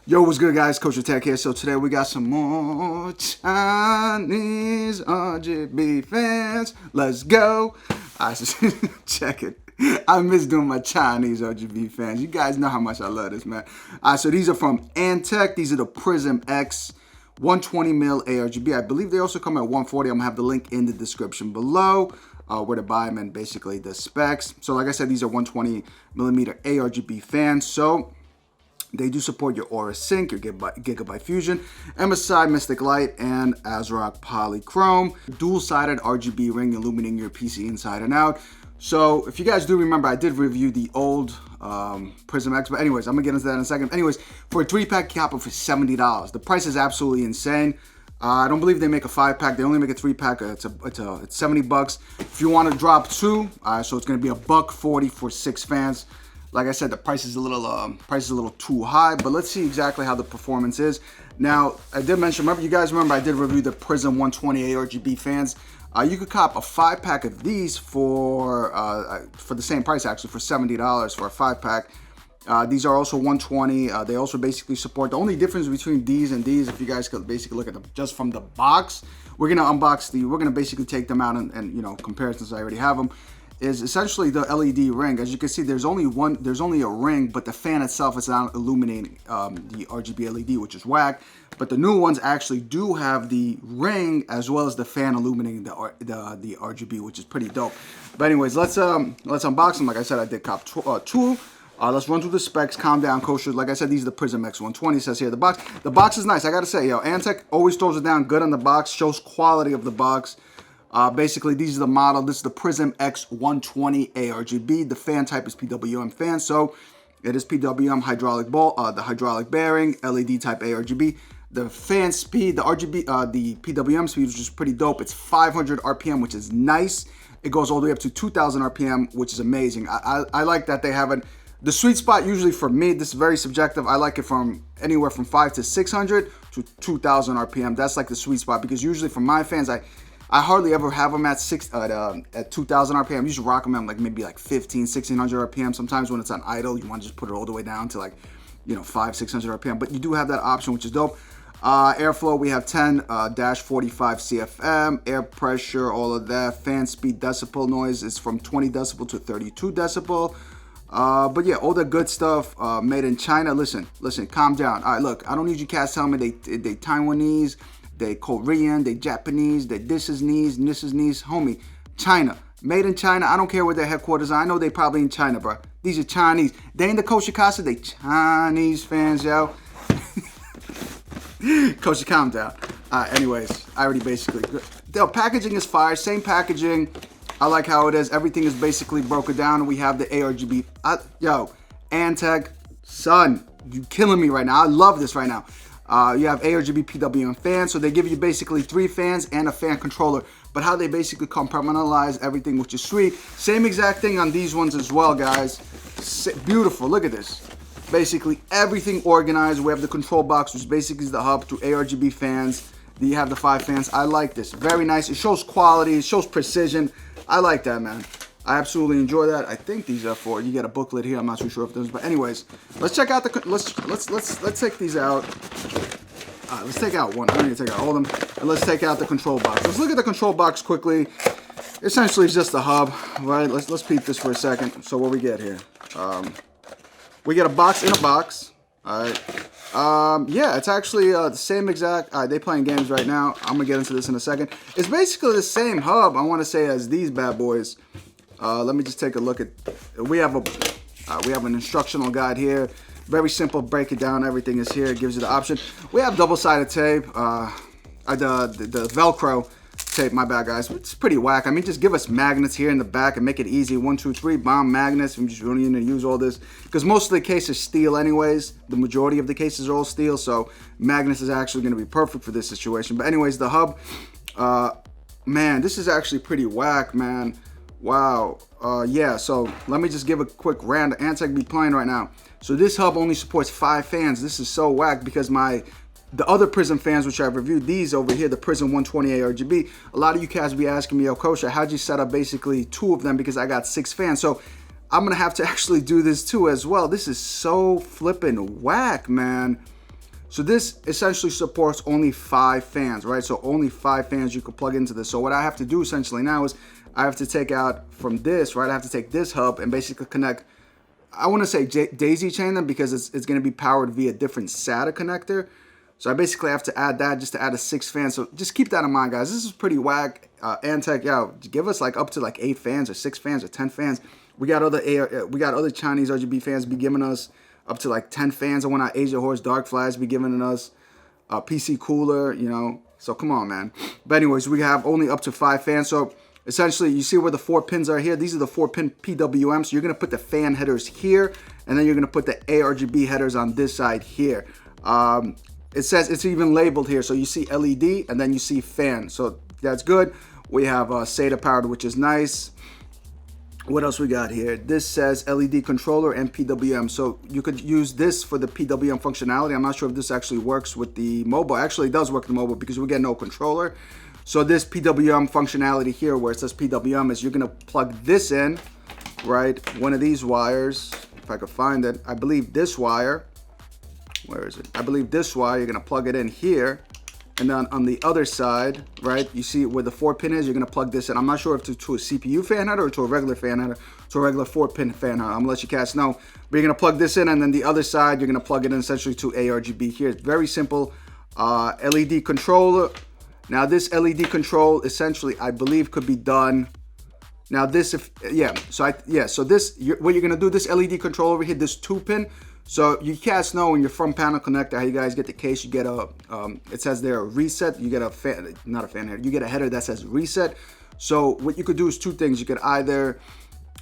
Yo, what's good, guys? KosherTech here. So today we got some more Chinese RGB fans. Let's go. Check it. I miss doing my Chinese RGB fans. You guys know how much I love this, man. So these are from Antec. These are the Prizm X 120mm aRGB. I believe they also come at 140. I'm gonna have the link in the description below. Where to buy them and basically the specs. So like I said, these are 120mm aRGB fans. So they do support your Aura Sync, your Gigabyte Fusion, MSI Mystic Light, and ASRock Polychrome. Dual-sided RGB ring illuminating your PC inside and out. So if you guys do remember, I did review the old Prizm X, but anyways, I'm gonna get into that in a second. Anyways, for a 3-pack, you cap it for $70. The price is absolutely insane. I don't believe they make a 5-pack. They only make a 3-pack. It's 70 bucks. If you want to drop 2, so it's gonna be $140 for 6 fans. Like I said, the price is a little too high, but let's see exactly how the performance is. Now, I did mention, you guys remember I did review the Prizm 120 aRGB fans. You could cop a 5-pack of these for the same price, actually, for $70 for a 5-pack. These are also 120. They also basically support, the only difference between these and these, if you guys could basically look at them just from the box, we're gonna basically take them out and you know, compare it since I already have them. Is essentially the LED ring. As you can see, there's only a ring, but the fan itself is not illuminating the RGB LED, which is whack. But the new ones actually do have the ring as well as the fan illuminating the RGB, which is pretty dope. But anyways, let's unbox them. Like I said, I did cop 2. Let's run through the specs. Calm down, Kosher. Like I said, these are the Prizm X 120. It says here the box. The box is nice. I gotta say, yo, Antec always throws it down good on the box. Shows quality of the box. Basically, these are the model. This is the Prizm X 120 aRGB. The fan type is PWN Fan, so it is PWM hydraulic ball, the hydraulic bearing, LED type aRGB. The fan speed, the RGB, the PWM speed, which is pretty dope. It's 500 RPM, which is nice. It goes all the way up to 2,000 RPM, which is amazing. I like that they haven't. The sweet spot usually for me, this is very subjective. I like it from anywhere from 500 to 600 to 2,000 RPM. That's like the sweet spot because usually for my fans, I hardly ever have them at 2,000 RPM. I usually rock them at maybe 1500, 1600 RPM. Sometimes when it's on idle, you want to just put it all the way down to 500, 600 RPM. But you do have that option, which is dope. Airflow, we have 10-45 CFM. Air pressure, all of that. Fan speed, decibel noise is from 20 decibel to 32 decibel. But yeah, all the good stuff made in China. Listen, calm down. All right, look, I don't need you cats telling me they Taiwanese, they Korean, they Japanese, they this is knees, homie. China, made in China. I don't care where their headquarters are. I know they probably in China, bro. These are Chinese. They ain't the Kosher Casa. They Chinese fans, yo. Kosher, calm down. Anyways, I already basically. The packaging is fire. Same packaging. I like how it is. Everything is basically broken down. We have the aRGB. Yo, Antec, son, you killing me right now. I love this right now. You have aRGB PWN fan, so they give you basically 3 fans and a fan controller. But how they basically compartmentalize everything, which is sweet. Same exact thing on these ones as well, guys. Beautiful, look at this. Basically everything organized. We have the control box, which basically is the hub to aRGB fans. Then you have the 5 fans. I like this, very nice. It shows quality, it shows precision. I like that, man. I absolutely enjoy that. I think these are for, you get a booklet here. I'm not too sure if there's, but anyways, let's check out the, let's take these out. Let's take out one. I need to take out all of them, and let's take out the control box. Let's look at the control box quickly. Essentially, it's just the hub, right? Let's peep this for a second. So what we get here? We get a box in a box. All right. Yeah, it's actually the same exact. They playing games right now. I'm gonna get into this in a second. It's basically the same hub, I want to say, as these bad boys. Let me just take a look at. We have an instructional guide here. Very simple. Break it down. Everything is here. It gives you the option. We have double-sided tape. The Velcro tape. My bad, guys. It's pretty whack. I mean, just give us magnets here in the back and make it easy. 1, 2, 3. Bomb magnets. I'm just really going to use all this because most of the case is steel, anyways. The majority of the cases are all steel, so magnets is actually going to be perfect for this situation. But anyways, the hub. Man, this is actually pretty whack, man. Wow. Yeah, so let me just give a quick rant. Antec be playing right now. So this hub only supports 5 fans. This is so whack because the other Prizm fans, which I've reviewed, these over here, the Prizm 120 aRGB, a lot of you guys be asking me, yo, Kosher, how'd you set up basically 2 of them because I got 6 fans? So I'm going to have to actually do this too as well. This is so flippin' whack, man. So this essentially supports only 5 fans, right? So only 5 fans you could plug into this. So what I have to do essentially now is I have to take out from this, right? I have to take this hub and basically connect, I want to say daisy chain them because it's going to be powered via different SATA connector. So I basically have to add that just to add a 6 fan. So just keep that in mind, guys. This is pretty whack. Antec, give us like up to like 8 fans or 6 fans or 10 fans. We got other Chinese RGB fans be giving us up to like 10 fans. And when our Asia Horse Dark Flash be giving us a PC Cooler, you know. So come on, man. But anyways, we have only up to 5 fans. So essentially, you see where the 4 pins are here. These are the 4-pin PWM. So you're going to put the fan headers here. And then you're going to put the aRGB headers on this side here. It says it's even labeled here. So you see LED and then you see fan. So that's good. We have SATA powered, which is nice. What else we got here? This says LED controller and PWM. So you could use this for the PWM functionality. I'm not sure if this actually works with the mobile. Actually, it does work with the mobile because we get no controller. So this PWM functionality here where it says PWM is you're going to plug this in, right? One of these wires, if I could find it. I believe this wire. Where is it? I believe this wire, you're going to plug it in here. And then on the other side, right, you see where the 4-pin is, you're going to plug this in. I'm not sure if to a CPU fan header or to a regular fan header, to a regular 4-pin fan header. I'm going to let you cats know. But you're going to plug this in, and then the other side, you're going to plug it in essentially to aRGB here. It's very simple. LED controller. Now, this LED control, essentially, I believe could be done. Now, this, so this, what you're going to do, this LED control over here, this 2-pin, so you cats know when you're from panel connector, how you guys get the case, you get a, it says there a reset, you get a fan, not a fan header, you get a header that says reset. So what you could do is 2 things. You could either,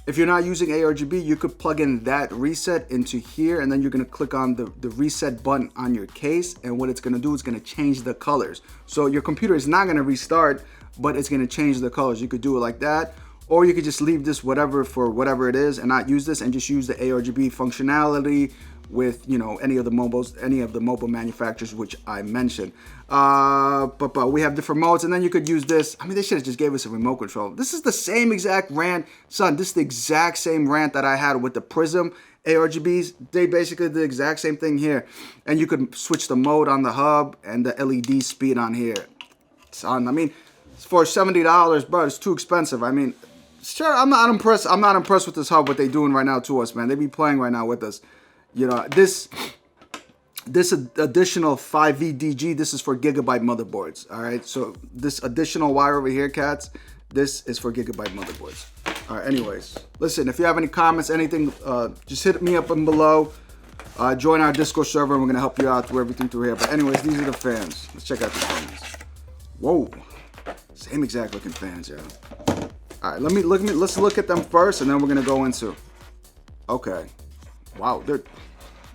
if you're not using aRGB, you could plug in that reset into here, and then you're gonna click on the reset button on your case, and what it's gonna do is gonna change the colors. So your computer is not gonna restart, but it's gonna change the colors. You could do it like that, or you could just leave this whatever for whatever it is and not use this and just use the aRGB functionality with, you know, any of the mobile manufacturers which I mentioned. But we have different modes, and then you could use this. I mean, they should have just gave us a remote control. This is the same exact rant, son. This is the exact same rant that I had with the Prizm aRGBs. They basically did the exact same thing here, and you could switch the mode on the hub and the LED speed on here. Son, I mean, for $70, bro, it's too expensive. I mean, sure, I'm not impressed. I'm not impressed with this hub, what they doing right now to us, man. They be playing right now with us. You know, this additional 5 VDG, this is for gigabyte motherboards. All right, so this additional wire over here, cats, this is for gigabyte motherboards. All right, anyways, listen, if you have any comments, anything, just hit me up below. Join our Discord server, and we're gonna help you out through everything through here. But anyways, these are the fans. Let's check out the fans. Whoa, same exact looking fans, yeah. All right, let's look at them first, and then we're gonna go into. Okay. Wow, they're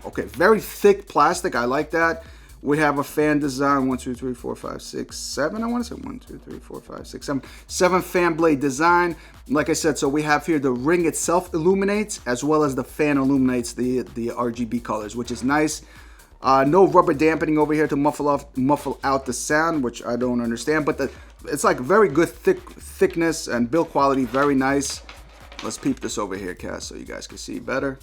okay. Very thick plastic. I like that. We have a fan design. 1, 2, 3, 4, 5, 6, 7. I want to say 1, 2, 3, 4, 5, 6, 7. 7 fan blade design. Like I said, so we have here the ring itself illuminates as well as the fan illuminates the RGB colors, which is nice. No rubber dampening over here to muffle out the sound, which I don't understand. But it's like very good thickness and build quality. Very nice. Let's peep this over here, Cass, so you guys can see better.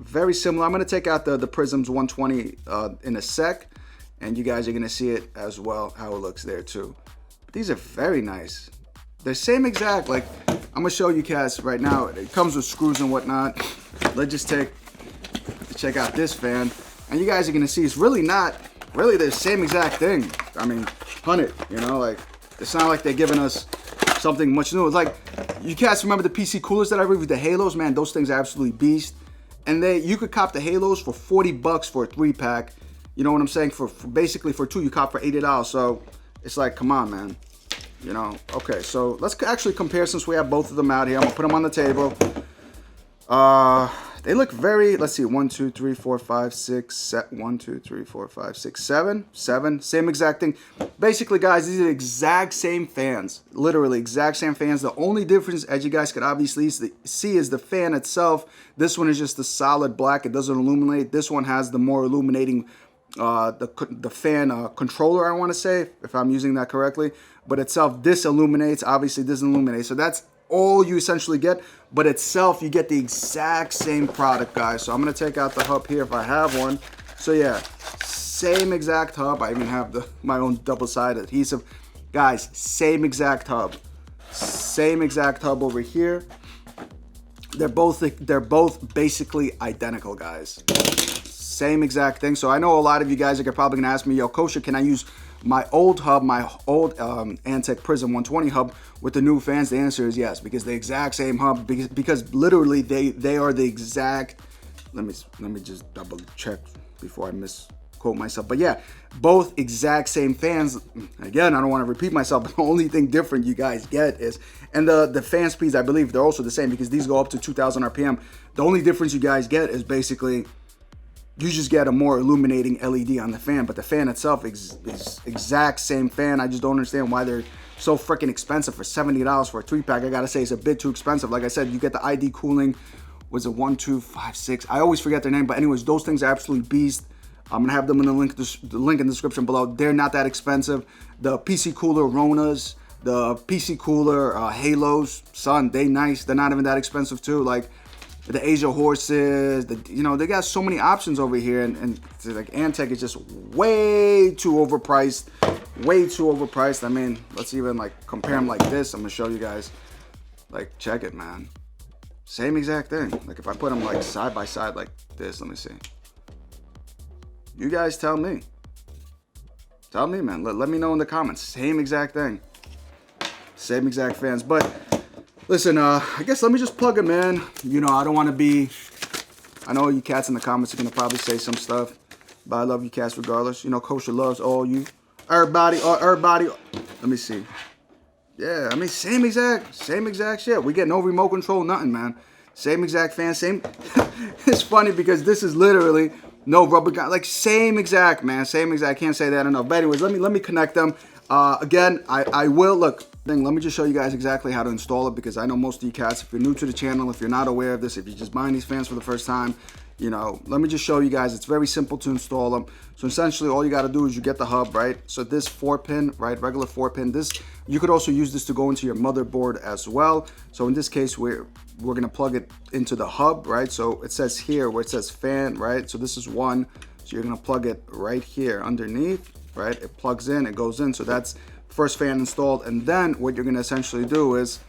Very similar. I'm going to take out the Prizm's 120 in a sec, and you guys are going to see it as well, how it looks there too. But these are very nice. They're same exact, like, I'm going to show you guys right now. It comes with screws and whatnot. Let's just check out this fan, and you guys are going to see it's really not, really the same exact thing. I mean, 100, you know, like, it's not like they're giving us something much new. It's like, you guys remember the PC coolers that I reviewed, the Halos? Man, those things are absolutely beast. And you could cop the Halos for $40 for a 3-pack. You know what I'm saying? For basically for 2, you cop for $80. So it's like, come on, man. You know? Okay, so let's actually compare since we have both of them out here. I'm gonna put them on the table. They look very. Let's see. 1, 2, 3, 4, 5, 6. 1, 2, 3, 4, 5, 6, 7. 7. Same exact thing. Basically, guys, these are the exact same fans. Literally, exact same fans. The only difference, as you guys could obviously see, is the fan itself. This one is just the solid black. It doesn't illuminate. This one has the more illuminating, the fan controller, I want to say, if I'm using that correctly. But itself, this illuminates. Obviously, this illuminates. So that's all you essentially get. But itself, you get the exact same product, guys. So I'm going to take out the hub here if I have one. So yeah, same exact hub. I even have my own double-sided adhesive. Guys, same exact hub. Same exact hub over here. They're both basically identical, guys. Same exact thing. So I know a lot of you guys are probably gonna ask me, yo, Kosher, can I use my old hub, my old Antec Prizm 120 hub with the new fans? The answer is yes, because the exact same hub, because literally they are the exact. Let me just double check before I misquote myself. But yeah, both exact same fans. Again, I don't want to repeat myself, but the only thing different you guys get is, and the fan speeds, I believe they're also the same because these go up to 2000 RPM. The only difference you guys get is basically you just get a more illuminating LED on the fan, but the fan itself is exact same fan. I just don't understand why they're so freaking expensive for $70 for a 3-pack. I gotta say, it's a bit too expensive. Like I said, you get the ID cooling. Was it 1256? I always forget their name, but anyways, those things are absolutely beast. I'm gonna have them in the link in the description below. They're not that expensive. The PC Cooler Ronas, the PC Cooler Halos, son, they nice. They're not even that expensive too. Like the Asia Horses, they got so many options over here, and like Antec is just way too overpriced. Way too overpriced. I mean, let's even like compare them like this. I'm gonna show you guys. Like, check it, man. Same exact thing. Like if I put them like side by side like this, let me see. You guys tell me. Tell me, man. Let me know in the comments. Same exact thing. Same exact fans. But listen, I guess let me just plug them in. You know, I don't want to be. I know you cats in the comments are gonna probably say some stuff, but I love you cats regardless. You know, Kosher loves all you. Everybody. Let me see. Yeah, I mean, same exact shit. We get no remote control, nothing, man. Same exact fan, same. It's funny because this is literally no rubber guy, like same exact, man, same exact. I can't say that enough. But anyways, let me connect them. Again, I will look. Let me just show you guys exactly how to install it, because I know most of you cats, if you're new to the channel, if you're not aware of this, if you're just buying these fans for the first time, you know, let me just show you guys. It's very simple to install them. So essentially all you got to do is you get the hub, right? So this 4-pin, right, regular 4-pin, this, you could also use this to go into your motherboard as well. So in this case, we're going to plug it into the hub, right? So it says here where it says fan, right? So this is one. So you're going to plug it right here underneath, right? It plugs in, it goes in. So that's first fan installed. And then what you're going to essentially do is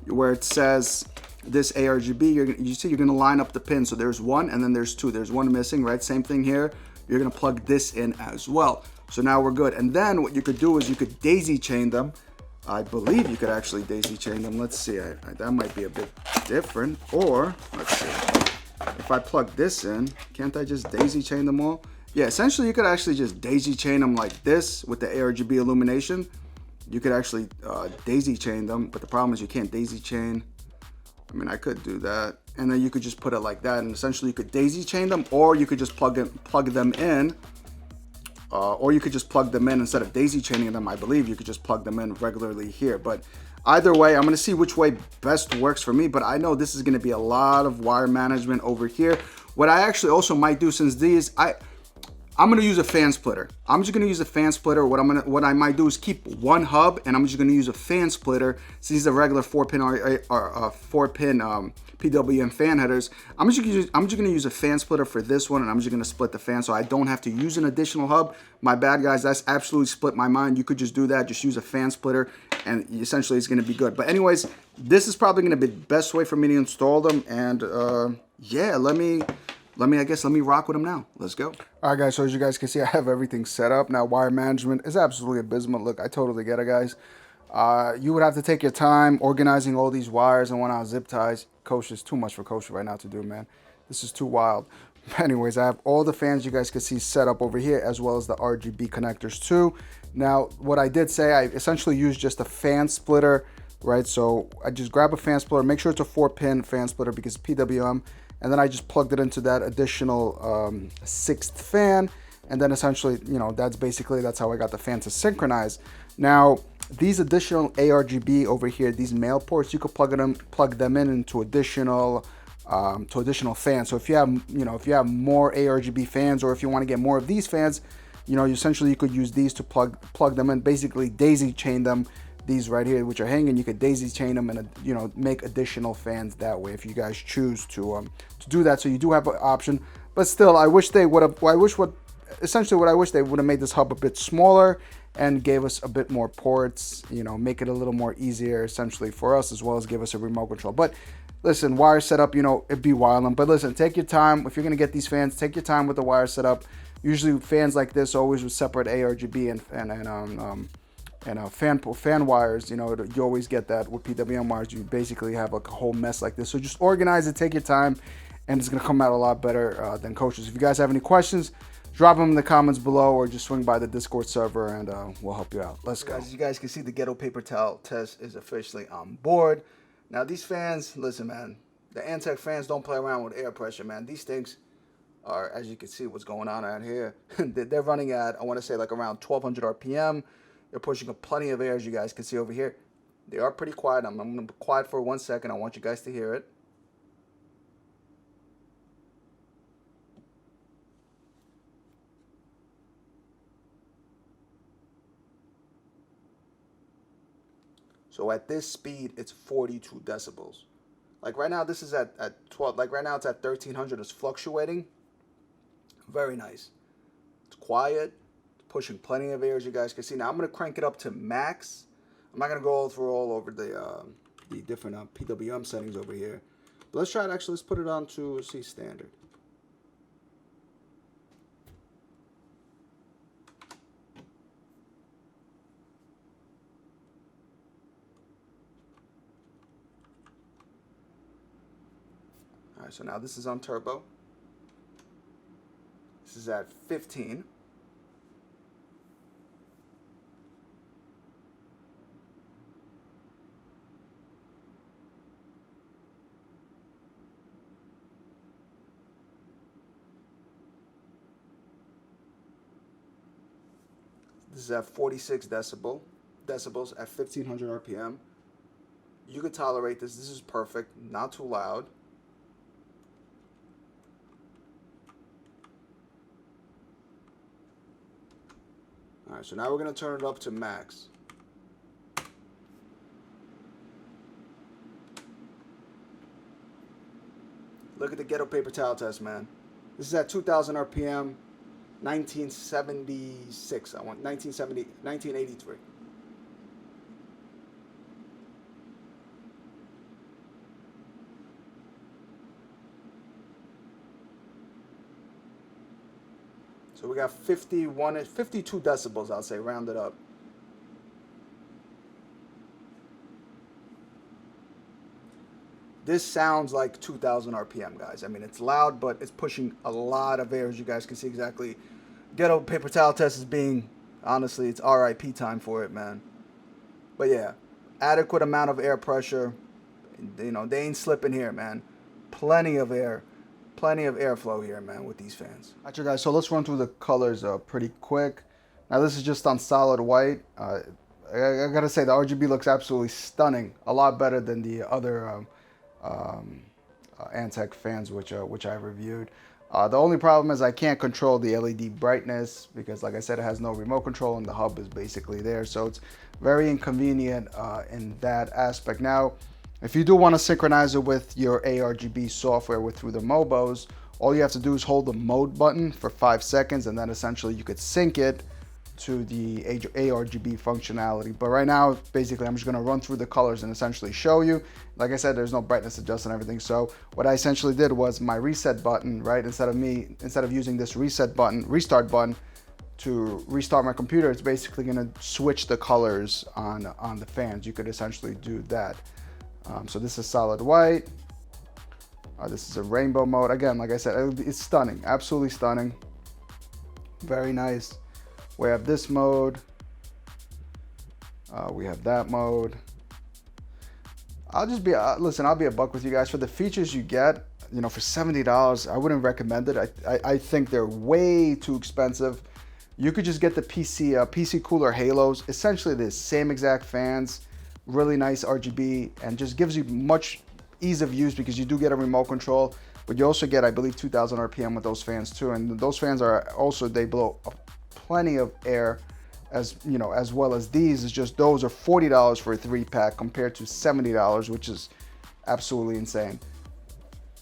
where it says this aRGB, you see you're going to line up the pins. So there's one and then there's two. There's one missing, right? Same thing here. You're going to plug this in as well. So now we're good. And then what you could do is you could daisy chain them. I believe you could actually daisy chain them. Let's see. That might be a bit different. Or, let's see. If I plug this in, can't I just daisy chain them all? Yeah, essentially you could actually just daisy chain them like this with the aRGB illumination. You could actually daisy chain them, but the problem is you can't daisy chain. I mean, I could do that, and then you could just put it like that, and essentially you could daisy chain them, or you could just plug them in, or you could just plug them in instead of daisy chaining them. I believe you could just plug them in regularly here. But either way, I'm going to see which way best works for me, but I know this is going to be a lot of wire management over here. What I actually also might do, since these, I'm gonna use a fan splitter. I'm just gonna use a fan splitter. What I might do is keep one hub, and I'm just gonna use a fan splitter. Since these are regular 4-pin PWN fan headers, I'm just gonna use a fan splitter for this one, and I'm just gonna split the fan so I don't have to use an additional hub. My bad, guys. That's absolutely split my mind. You could just do that. Just use a fan splitter, and essentially it's gonna be good. But anyways, this is probably gonna be the best way for me to install them. And yeah, let me rock with them now. Let's go. All right, guys, so as you guys can see, I have everything set up. Now, wire management is absolutely abysmal. Look, I totally get it, guys. You would have to take your time organizing all these wires and whatnot, zip ties. Kosher is too much for Kosher right now to do, man. This is too wild. Anyways, I have all the fans you guys can see set up over here, as well as the RGB connectors too. Now, what I did say, I essentially used just a fan splitter, right? So I just grab a fan splitter, make sure it's a 4-pin fan splitter because it's PWM. And then I just plugged it into that additional 6th fan. And then essentially, you know, that's how I got the fan to synchronize. Now, these additional aRGB over here, these male ports, you could plug them into additional fans. So if you have, more aRGB fans, or if you want to get more of these fans, essentially you could use these to plug them in, basically daisy chain them. These right here, which are hanging, you could daisy chain them and make additional fans that way if you guys choose to do that. So you do have an option, but still, I wish what essentially what I wish they would have made this hub a bit smaller and gave us a bit more ports, you know, make it a little more easier essentially for us, as well as give us a remote control. But listen, wire setup, you know, it'd be wildin'. But listen, take your time. If you're gonna get these fans, take your time with the wire setup. Usually fans like this always with separate aRGB and fan wires. You know, you always get that with PWN wires. You basically have like a whole mess like this. So just organize it, take your time, and it's gonna come out a lot better than Kosher's. If you guys have any questions, drop them in the comments below, or just swing by the Discord server and we'll help you out. Let's go. As you guys can see, the Ghetto paper towel test is officially on board. Now these fans, listen man, the Antec fans don't play around with air pressure, man. These things are, as you can see what's going on out here, they're running at, I want to say like around 1200 RPM. They're pushing up plenty of air, as you guys can see over here. They are pretty quiet. I'm going to be quiet for 1 second. I want you guys to hear it. So at this speed, it's 42 decibels. Like right now, this is at 12. Like right now, it's at 1300. It's fluctuating. Very nice. It's quiet. It's pushing plenty of air, as you guys can see. Now I'm going to crank it up to max. I'm not going to go all over the different PWM settings over here. But let's try it. Actually, let's put it on to see standard. All right, so now this is on turbo. This is at 15. This is at 46 decibels at 1500 RPM. You could tolerate this. This is perfect. Not too loud. All right, so now we're going to turn it up to max. Look at the Ghetto paper towel test, man. This is at 2000 RPM, 1976. 1983. So we got 52 decibels, I'll say, rounded up. This sounds like 2000 RPM, guys. I mean, it's loud, but it's pushing a lot of air, as you guys can see exactly. Ghetto paper towel test is being, honestly, it's RIP time for it, man. But yeah, adequate amount of air pressure. You know, they ain't slipping here, man. Plenty of air. Plenty of airflow here, man, with these fans. All right, you guys, so let's run through the colors pretty quick. Now, this is just on solid white. I gotta say, the RGB looks absolutely stunning. A lot better than the other Antec fans, which I reviewed. The only problem is I can't control the LED brightness because, like I said, it has no remote control and the hub is basically there. So it's very inconvenient in that aspect. Now, if you do want to synchronize it with your aRGB software through the mobos, all you have to do is hold the mode button for 5 seconds, and then essentially you could sync it to the aRGB functionality. But right now, basically, I'm just going to run through the colors and essentially show you. Like I said, there's no brightness adjust and everything. So what I essentially did was my reset button, right? Instead of using this restart button to restart my computer, it's basically going to switch the colors on the fans. You could essentially do that. So this is solid white. This is a rainbow mode. Again, like I said, it's stunning, absolutely stunning. Very nice. We have this mode. We have that mode. I'll just be, listen, I'll be a buck with you guys. For the features you get, you know, for $70, I wouldn't recommend it. I think they're way too expensive. You could just get the PC Cooler Halos, essentially the same exact fans. Really nice RGB, and just gives you much ease of use because you do get a remote control, but you also get, I believe, 2000 RPM with those fans too. And those fans are also, they blow plenty of air, as you know, as well as these. Is just those are $40 for a 3-pack compared to $70, which is absolutely insane.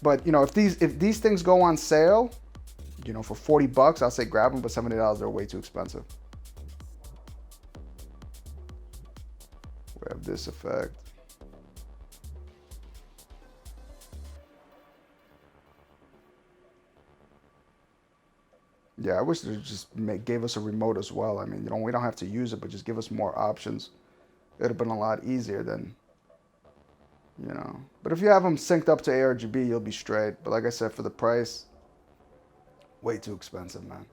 But you know, if these things go on sale, You know, for 40 bucks, I'll say grab them, but $70 are way too expensive. We have this effect. Yeah, I wish they just gave us a remote as well. I mean, you know, we don't have to use it, but just give us more options. It'd have been a lot easier than, you know. But if you have them synced up to aRGB, you'll be straight. But like I said, for the price, way too expensive, man.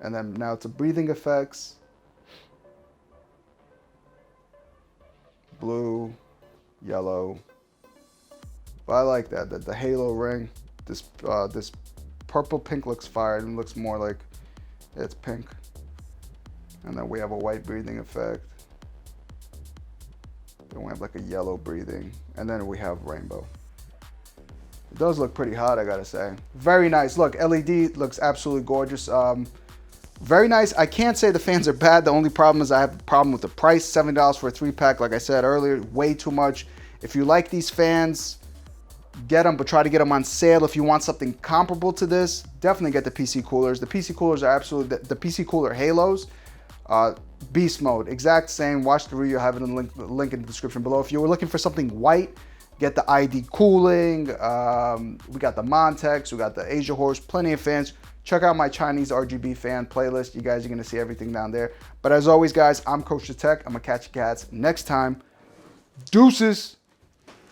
And then now to breathing effects. Blue, yellow. But I like that. The halo ring. This purple pink looks fire. It looks more like it's pink. And then we have a white breathing effect. Then we have like a yellow breathing. And then we have rainbow. It does look pretty hot, I gotta say. Very nice. Look, LED looks absolutely gorgeous. Very nice. I can't say the fans are bad. The only problem is I have a problem with the price. $70 for a 3-pack. Like I said earlier, way too much. If you like these fans, get them, but try to get them on sale. If you want something comparable to this, definitely get the PC coolers. The PC coolers are absolutely, the PC cooler Halos, beast mode, exact same. Watch the review, I have it in the link in the description below. If you were looking for something white, get the ID cooling. We got the Montex, we got the Asia Horse, plenty of fans. Check out my Chinese RGB fan playlist. You guys are gonna see everything down there. But as always, guys, I'm KosherTech. I'm gonna catch you cats next time. Deuces.